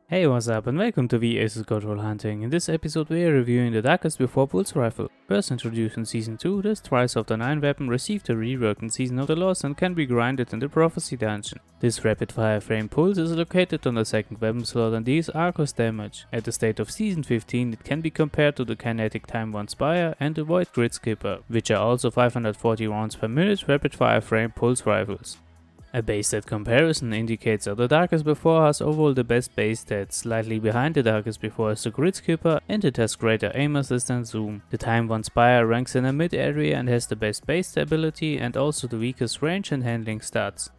Hey, what's up and welcome to PvE Godrolls. In this episode we are reviewing the Darkest Before Pulse Rifle. First introduced in Season 2, this Trials of the 9 weapon received a rework in Season of the Lost and can be grinded in the Prophecy dungeon. This rapid fire frame pulse is located on the second weapon slot and deals Arcos damage. At the state of Season 15 it can be compared to the kinetic Time 1 Spire and the Void Grid Skipper, which are also 540 rounds per minute rapid fire frame pulse rifles. A base stat comparison indicates that the Darkest Before has overall the best base stats, slightly behind the Darkest Before is the Grid Skipper and it has greater aim assist and zoom. The Time 1 Spire ranks in the mid area and has the best base stability and also the weakest range and handling stats.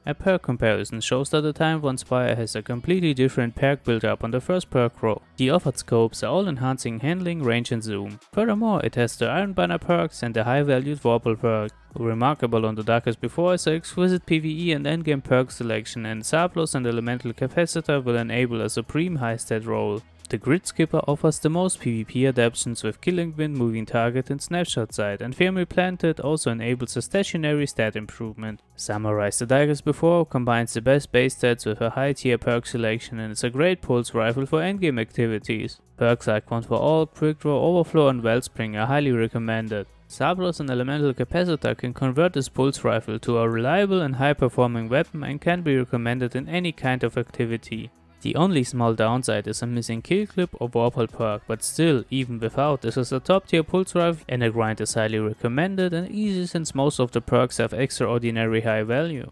A perk comparison shows that the Time 1 Spire has a completely different perk build-up on the first perk row. The offered scopes are all enhancing handling, range and zoom. Furthermore, it has the Iron Banner perks and the high valued Vorpal perk. Remarkable on the Darkest Before is the exquisite PvE and endgame perk selection, and Surplus and Elemental Capacitor will enable a supreme high stat roll. The Grid Skipper offers the most PvP adaptations with Killing Wind, Moving Target and Snapshot Sight, and Firmly Planted also enables a stationary stat improvement. Summarize, the Darkest Before combines the best base stats with a high tier perk selection and it's a great pulse rifle for endgame activities. Perks like One for All, Quick Draw, Overflow and Wellspring are highly recommended. Surplus and Elemental Capacitor can convert this pulse rifle to a reliable and high performing weapon and can be recommended in any kind of activity. The only small downside is a missing kill clip or Vorpal perk, but still, even without, this is a top tier pulse rifle and a grind is highly recommended and easy since most of the perks have extraordinary high value.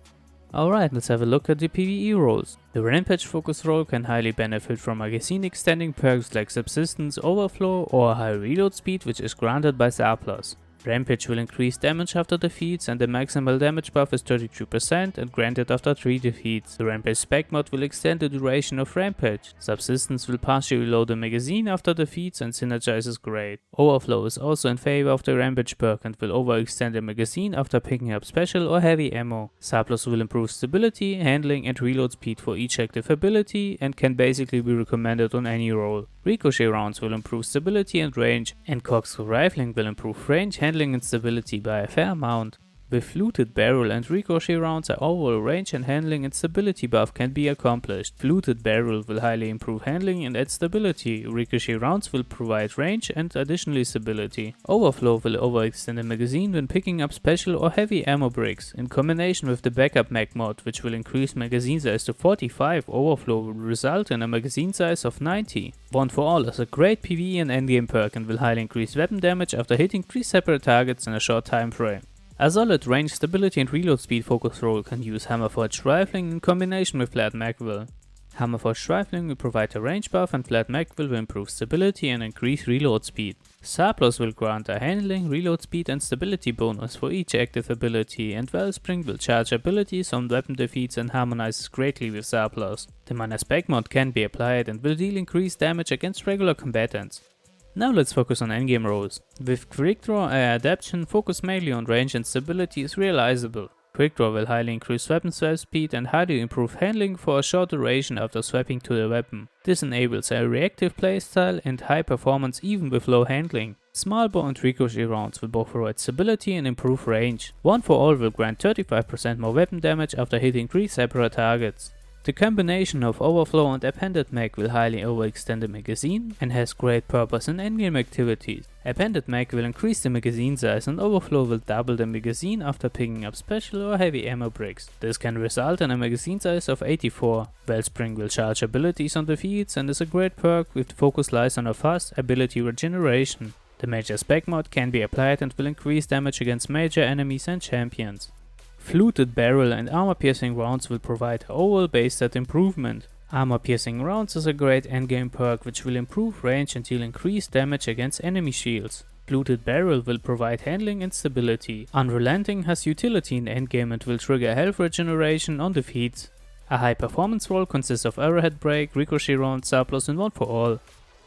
Alright, let's have a look at the PvE roles. The Rampage focus role can highly benefit from magazine extending perks like Subsistence, Overflow or high reload speed, which is granted by Surplus. Rampage will increase damage after defeats and the maximal damage buff is 32% and granted after 3 defeats. The Rampage spec mod will extend the duration of Rampage. Subsistence will partially reload the magazine after defeats and synergizes great. Overflow is also in favor of the Rampage perk and will overextend the magazine after picking up special or heavy ammo. Surplus will improve stability, handling and reload speed for each active ability and can basically be recommended on any role. Ricochet rounds will improve stability and range, and Corkscrew Rifling will improve range, handling and stability by a fair amount. With Fluted Barrel and Ricochet rounds, an overall range and handling and stability buff can be accomplished. Fluted Barrel will highly improve handling and add stability. Ricochet rounds will provide range and additionally stability. Overflow will overextend the magazine when picking up special or heavy ammo bricks. In combination with the backup mag mod, which will increase magazine size to 45, Overflow will result in a magazine size of 90. One for All is a great PvE and endgame perk and will highly increase weapon damage after hitting 3 separate targets in a short time frame. A solid range, stability and reload speed focus role can use Hammerforged Rifling in combination with Flat Magville. Hammerforged Rifling will provide a range buff and Flat Magville will improve stability and increase reload speed. Surplus will grant a handling, reload speed and stability bonus for each active ability, and Wellspring will charge abilities on weapon defeats and harmonizes greatly with Surplus. The Mana spec mod can be applied and will deal increased damage against regular combatants. Now let's focus on endgame roles. With Quick Draw, our adaptation focused mainly on range and stability is realizable. Quick Draw will highly increase weapon swap speed and highly improve handling for a short duration after swapping to the weapon. This enables a reactive playstyle and high performance even with low handling. Small bow and Ricochet rounds will both provide stability and improve range. One for All will grant 35% more weapon damage after hitting 3 separate targets. The combination of Overflow and Appended Mag will highly overextend the magazine and has great purpose in endgame activities. Appended Mag will increase the magazine size and Overflow will double the magazine after picking up special or heavy ammo bricks. This can result in a magazine size of 84. Wellspring will charge abilities on defeats and is a great perk with focus lies on a fast ability regeneration. The Major spec mod can be applied and will increase damage against major enemies and champions. Fluted Barrel and Armor Piercing rounds will provide overall base stat improvement. Armor Piercing rounds is a great endgame perk which will improve range and deal increased damage against enemy shields. Fluted Barrel will provide handling and stability. Unrelenting has utility in endgame and will trigger health regeneration on defeats. A high performance role consists of Arrowhead Break, Ricochet round, Surplus and One for All.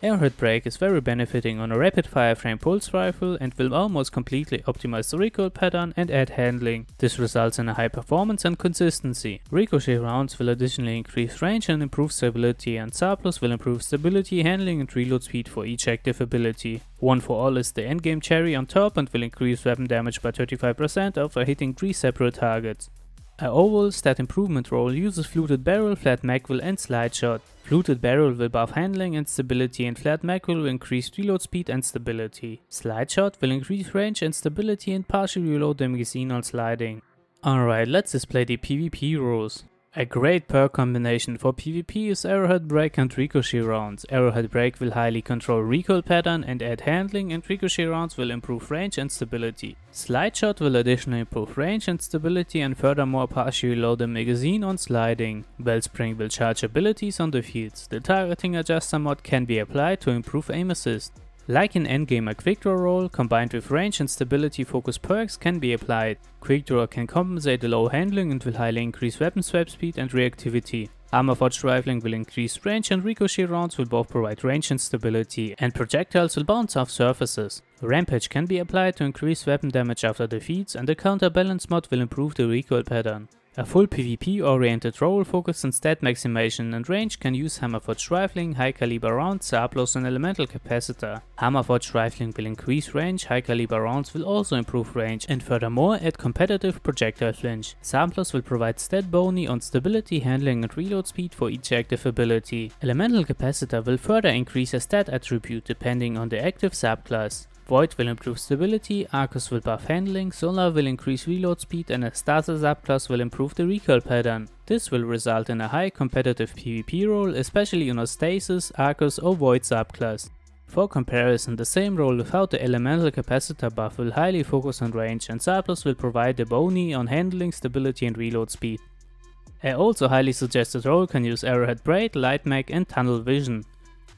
Arrowhead Break is very benefiting on a rapid fire frame pulse rifle and will almost completely optimize the recoil pattern and add handling. This results in a high performance and consistency. Ricochet rounds will additionally increase range and improve stability, and Surplus will improve stability, handling and reload speed for each active ability. One for All is the endgame cherry on top and will increase weapon damage by 35% after hitting 3 separate targets. A oval stat improvement roll uses fluted barrel, flat magwell and slide shot. Fluted barrel will buff handling and stability, and flat magwell will increase reload speed and stability. Slide shot will increase range and stability and partially reload the magazine on sliding. Alright, let's display the PvP rules. A great perk combination for PvP is Arrowhead Break and Ricochet rounds. Arrowhead Break will highly control recoil pattern and add handling, and Ricochet rounds will improve range and stability. Slide shot will additionally improve range and stability and furthermore partially reload the magazine on sliding. Wellspring will charge abilities on the fields. The targeting adjuster mod can be applied to improve aim assist. Like in endgame, a quick draw roll combined with range and stability focused perks can be applied. Quick draw can compensate the low handling and will highly increase weapon swap speed and reactivity. Armor-forged rifling will increase range, and ricochet rounds will both provide range and stability, and projectiles will bounce off surfaces. Rampage can be applied to increase weapon damage after defeats, and the counterbalance mod will improve the recoil pattern. A full PvP oriented roll focused on stat maximization and range can use hammer-forged rifling, high caliber rounds, surplus and elemental capacitor. Hammer-forged rifling will increase range, high caliber rounds will also improve range, and furthermore add competitive projectile flinch. Surplus will provide stat boni on stability, handling and reload speed for each active ability. Elemental capacitor will further increase a stat attribute depending on the active subclass. Void will improve stability, Arcus will buff handling, Solar will increase reload speed, and a starter subclass will improve the recoil pattern. This will result in a high competitive PvP roll, especially on a Stasis, Arcus or Void subclass. For comparison, the same roll without the elemental capacitor buff will highly focus on range, and surplus will provide the boni on handling, stability and reload speed. A also highly suggested roll can use Arrowhead Break, Light Mag and Tunnel Vision.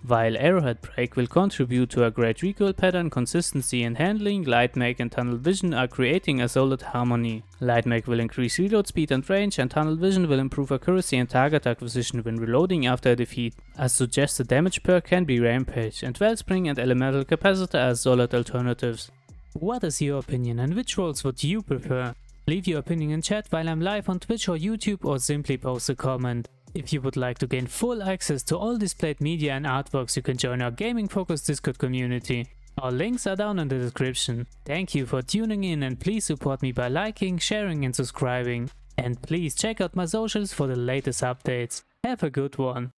While Arrowhead Break will contribute to a great recoil pattern, consistency and handling, Light Mag and Tunnel Vision are creating a solid harmony. Light Mag will increase reload speed and range, and Tunnel Vision will improve accuracy and target acquisition when reloading after a defeat. A suggested damage perk can be Rampage, and Wellspring and Elemental Capacitor are solid alternatives. What is your opinion, and which rolls would you prefer? Leave your opinion in chat while I'm live on Twitch or YouTube, or simply post a comment. If you would like to gain full access to all displayed media and artworks, you can join our gaming focused Discord community. All links are down in the description. Thank you for tuning in, and please support me by liking, sharing and subscribing. And please check out my socials for the latest updates. Have a good one.